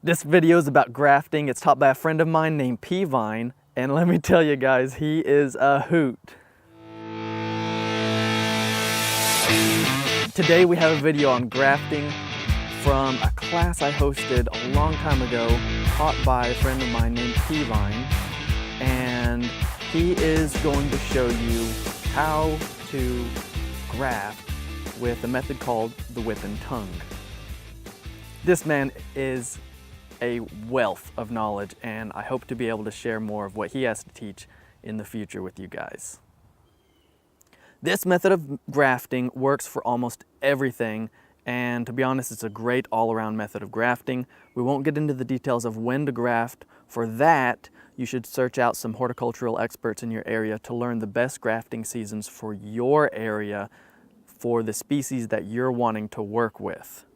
This video is about grafting. It's taught by a friend of mine named Peavine, and let me tell you guys, he is a hoot. Today we have a video on grafting from a class I hosted a long time ago, taught by a friend of mine named Peavine, and he is going to show you how to graft with a method called the whip and tongue. This man is a wealth of knowledge, and I hope to be able to share more of what he has to teach in the future with you guys. This method of grafting works for almost everything, and to be honest, it's a great all-around method of grafting. We won't get into the details of when to graft. For that, you should search out some horticultural experts in your area to learn the best grafting seasons for your area for the species that you're wanting to work with.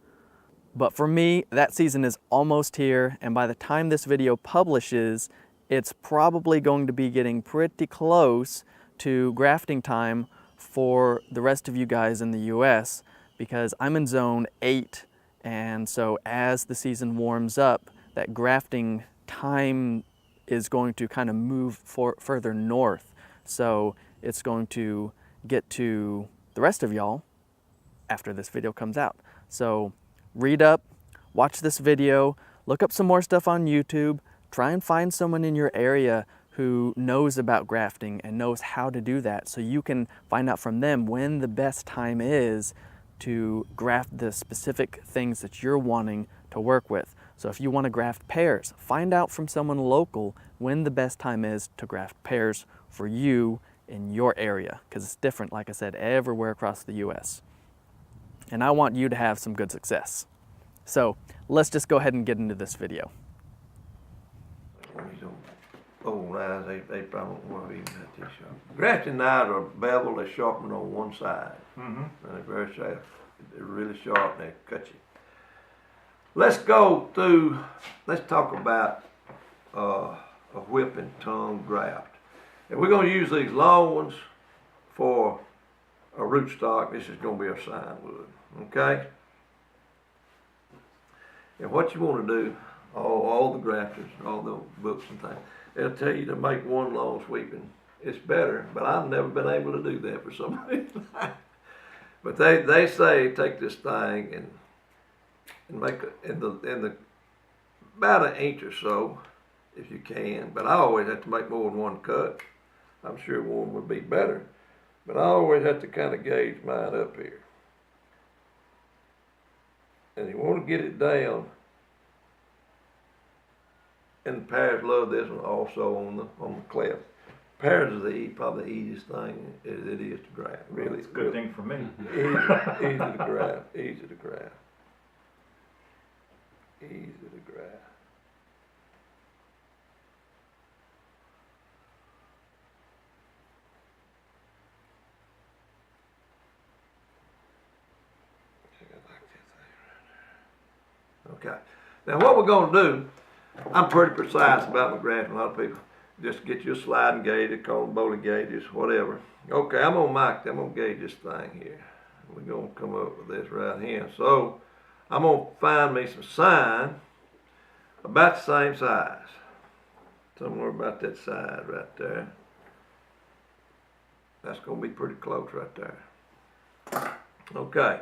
But for me, that season is almost here, and by the time this video publishes, it's probably going to be getting pretty close to grafting time for the rest of you guys in the US, because I'm in zone 8, and so as the season warms up, that grafting time is going to kind of move further north. So it's going to get to the rest of y'all after this video comes out. So read up, watch this video, look up some more stuff on YouTube, try and find someone in your area who knows about grafting and knows how to do that, so you can find out from them when the best time is to graft the specific things that you're wanting to work with. So if you want to graft pears, find out from someone local when the best time is to graft pears for you in your area, because it's different, like I said, everywhere across the US. And I want you to have some good success. So let's just go ahead and get into this video. Old eyes, they probably won't want to even have this sharp. Grafting knives are beveled, they're sharpened on one side. And they're very sharp. They're really sharp and they cut you. Let's talk about a whip and tongue graft. And we're going to use these long ones for a rootstock. This is going to be our sign wood, okay? And what you want to do, all the grafters, all the books and things, they'll tell you to make one long sweeping. It's better, but I've never been able to do that for some reason. But they say take this thing and make about an inch or so, if you can. But I always have to make more than one cut. I'm sure one would be better, but I always have to kind of gauge mine up here. And you want to get it down. And the pears love this one also on the cleft. Pears is probably the easiest thing it is to graft. Really, it's a good thing for me. Easy to graft. Easy to graft. Easy to graft. Okay. Now what we're going to do, I'm pretty precise about my grafting. A lot of people just get you a sliding gauge, they call them bowling gauges, whatever. Okay, I'm gonna gauge this thing here. We're gonna come up with this right here. So I'm gonna find me some sign about the same size. Somewhere about that size right there. That's gonna be pretty close right there. Okay.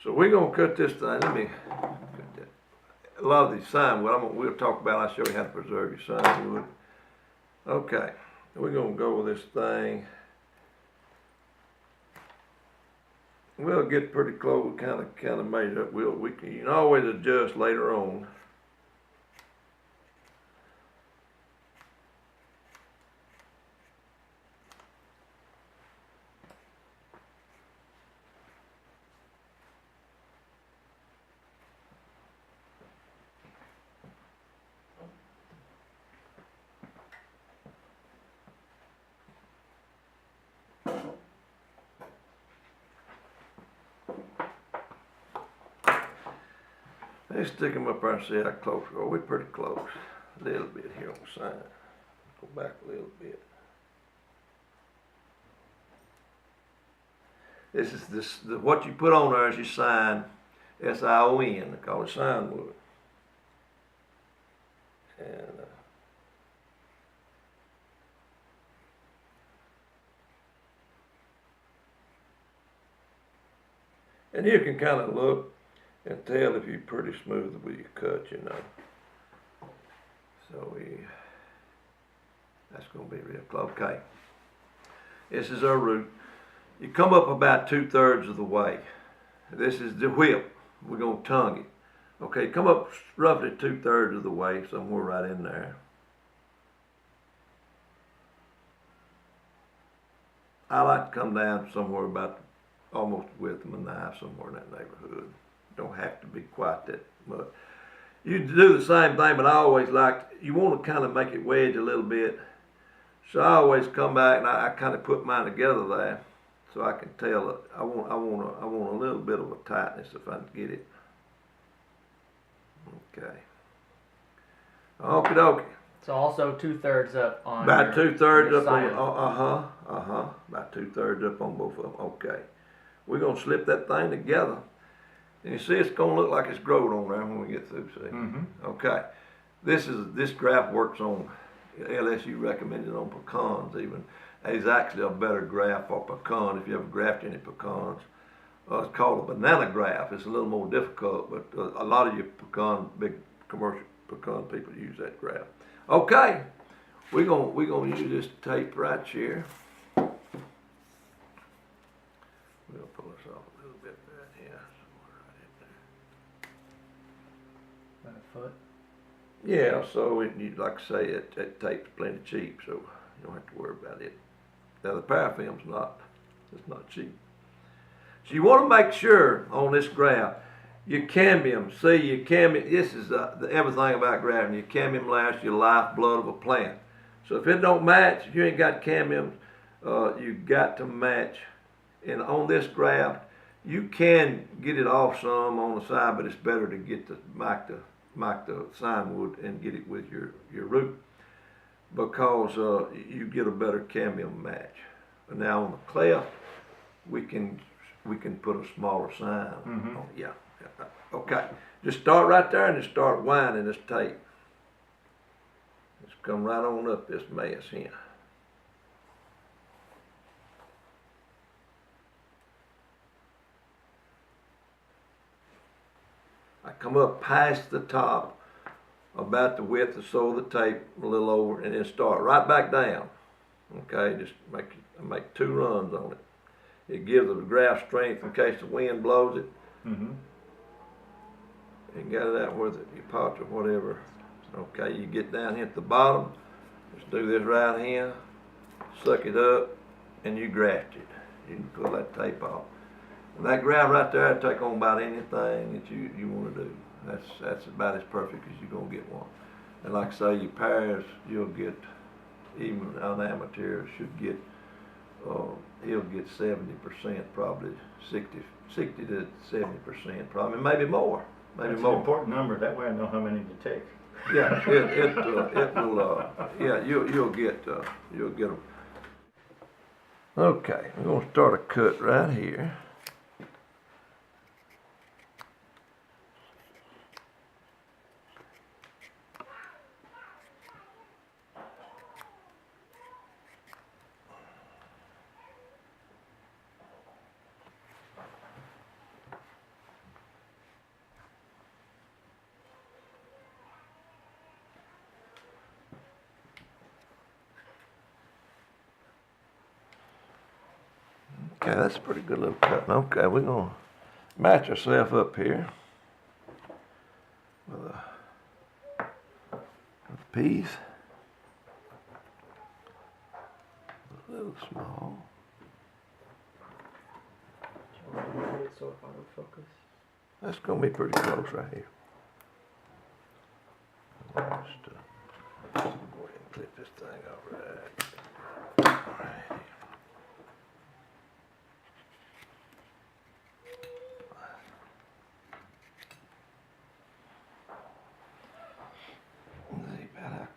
So we're gonna cut this thing. Let me cut that. A lot of these sign wood, we'll talk about. I'll show you how to preserve your sign wood. Okay, we're gonna go with this thing. We'll get pretty close, kind of measure up. We can, you can always adjust later on. Let's stick them up there and see how close we are. We're pretty close. A little bit here on the side. Go back a little bit. What you put on there is your sign, S-I-O-N, they call it sign wood. And you can kind of look and tell if you're pretty smooth with your cut, you know. So that's going to be real close. Okay. This is our root. You come up about 2/3 of the way. This is the whip. We're going to tongue it. Okay, come up roughly 2/3 of the way, somewhere right in there. I like to come down somewhere about almost the width of my knife, somewhere in that neighborhood. Don't have to be quite that much. You do the same thing, but I always you want to kind of make it wedge a little bit. So I always come back and I kind of put mine together there, so I can tell it. I want a little bit of a tightness if I can get it. Okay. Okie dokie. So also 2/3 up on About your, 2/3 your up on, side. about 2/3 up on both of them. Okay. We're gonna slip that thing together. And you see it's gonna look like it's growed on there when we get through, see? Okay. This graft works on, LSU recommended on pecans even. It's actually a better graft for pecan if you ever graft any pecans. It's called a banana graft. It's a little more difficult, but a lot of your big commercial pecan people use that graft. Okay, we're gonna use this tape right here. We're gonna pull this off a little bit right here, somewhere right in there. About a foot. Yeah, so like I say, that tape's plenty cheap, so you don't have to worry about it. Now the parafilm's it's not cheap. So you want to make sure on this graft, your cambium, this is everything about grafting. Your cambium lasts your lifeblood of a plant. So if it don't match, if you ain't got cambium, you got to match. And on this graft, you can get it off some on the side, but it's better to get the mark the sign wood and get it with your root, because you get a better cambium match. And now on the cleft, we can put a smaller sign on. Yeah. Okay. Just start right there and just start winding this tape. Just come right on up this mess here. I come up past the top, about the width or so of the tape, a little over, and then start right back down. Okay, just make 2 runs on it. It gives the graft strength in case the wind blows it. And got it out with your pot or whatever. Okay, you get down here at the bottom, just do this right here, suck it up, and you graft it. You can pull that tape off. And that graft right there will take on about anything that you want to do. That's about as perfect as you're going to get one. And like I say, your pears, you'll get, even on amateur, should get, he'll get 70%, probably 60 to 70%, probably, maybe more. That's an important number. That way I know how many to take. Yeah, it will. Yeah, you'll get them. Okay, we're gonna start a cut right here. Okay, that's a pretty good little cut. Okay, we're gonna match ourselves up here with a piece. A little small. So if I would focus. That's gonna be pretty close right here. Just go ahead and clip this thing off right here.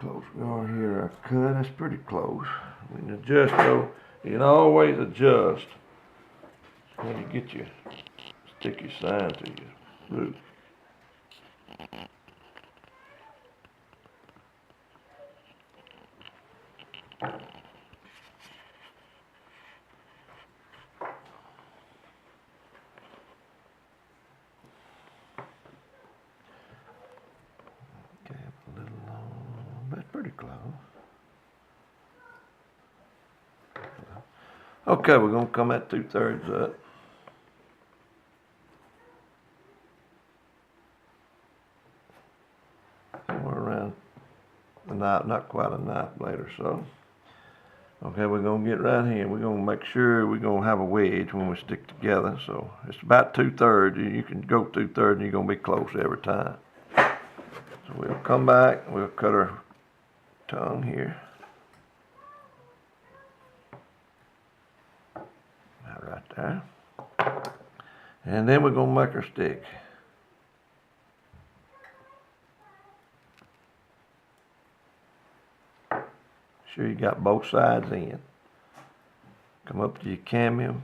Close we are here, our cut, that's pretty close. We can adjust though, you can always adjust when you get stick your sign to your root. Pretty close. Okay, we're gonna come at 2/3 up. Somewhere around a knife, not quite a knife blade or so. Okay, we're gonna get right here. We're gonna make sure we're gonna have a wedge when we stick together. So it's about 2/3. You can go 2/3 and you're gonna be close every time. So we'll come back, we'll cut our tongue here. Right there. And then we're gonna make our stick. Sure you got both sides in. Come up to your camion.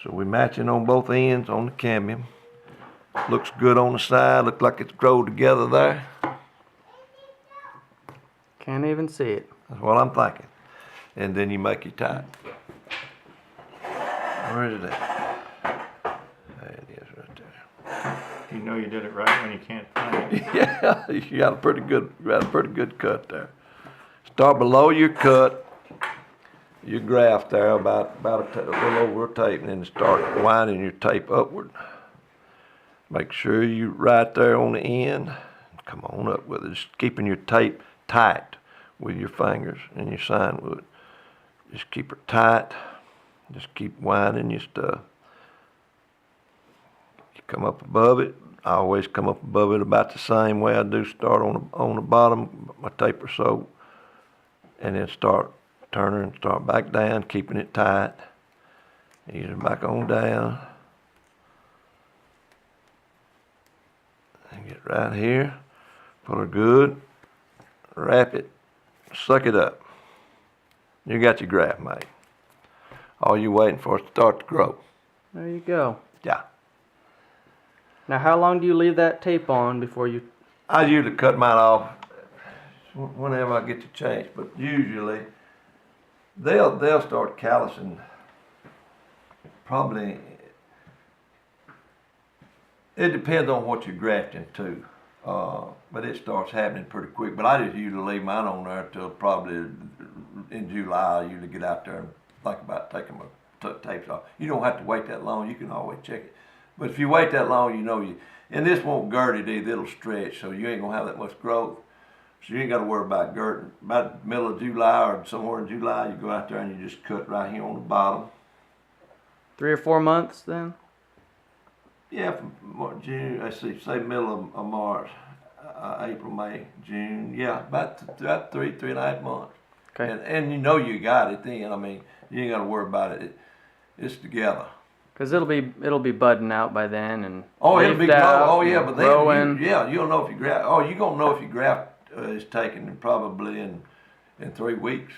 So we're matching on both ends on the camion. Looks good on the side, looks like it's growed together there. Can't even see it. That's what I'm thinking. And then you make your tie. Where is it at? There it is right there. You know you did it right when you can't find it. Yeah, you got a pretty good cut there. Start below your cut, your graft there, about a little over a tape, and then start winding your tape upward. Make sure you're right there on the end. Come on up with it. Just keeping your tape tight with your fingers and your sign wood. Just keep it tight. Just keep winding your stuff. You come up above it. I always come up above it about the same way I do. Start on the bottom, my tape or so, and then start turning and start back down, keeping it tight. Ease it back on down. And get right here. Pull her good. Wrap it. Suck it up. You got your graft made. All you're waiting for is to start to grow. There you go. Yeah. Now, how long do you leave that tape on before you... I usually cut mine off whenever I get the chance, but usually they'll start callousing probably. It depends on what you're grafting too, but it starts happening pretty quick. But I just usually leave mine on there till probably in July. I usually get out there and think about taking my tapes off. You don't have to wait that long. You can always check it. But if you wait that long, you know and this won't girt it either. It'll stretch, so you ain't gonna have that much growth. So you ain't got to worry about girting. About the middle of July or somewhere in July, you go out there and you just cut right here on the bottom. 3 or 4 months then? Yeah, from June. Let's see, say middle of March, April, May, June. Yeah, about 3.5 months. Okay. And you know you got it then. I mean, you ain't got to worry about it. It's together. Because it'll be budding out by then and it'll be out, oh yeah, but then growing. you'll know if you graft. Oh, you're gonna know if your graft is taken probably in 3 weeks.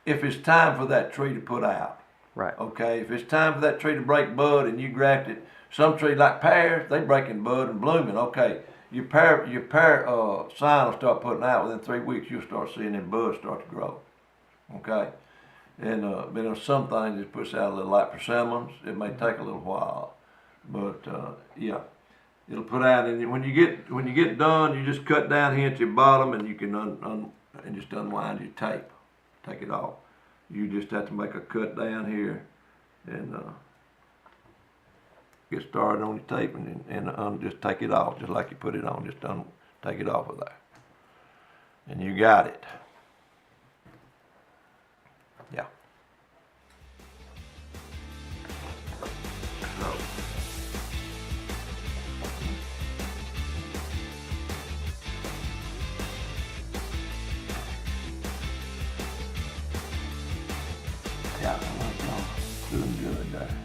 If it's time for that tree to put out. Right. Okay. If it's time for that tree to break bud and you graft it, some trees like pears, they breaking bud and blooming. Okay. Your pear sign will start putting out within 3 weeks. You'll start seeing them buds start to grow. Okay. And but some things it puts out a little like persimmons. It may take a little while, but yeah, it'll put out. And when you get done, you just cut down here at your bottom, and you can and just unwind your tape, take it off. You just have to make a cut down here, and get started on your tape, and just take it off, just like you put it on. Just take it off of there, and you got it. Yeah. So. Yeah, I'm doing good there.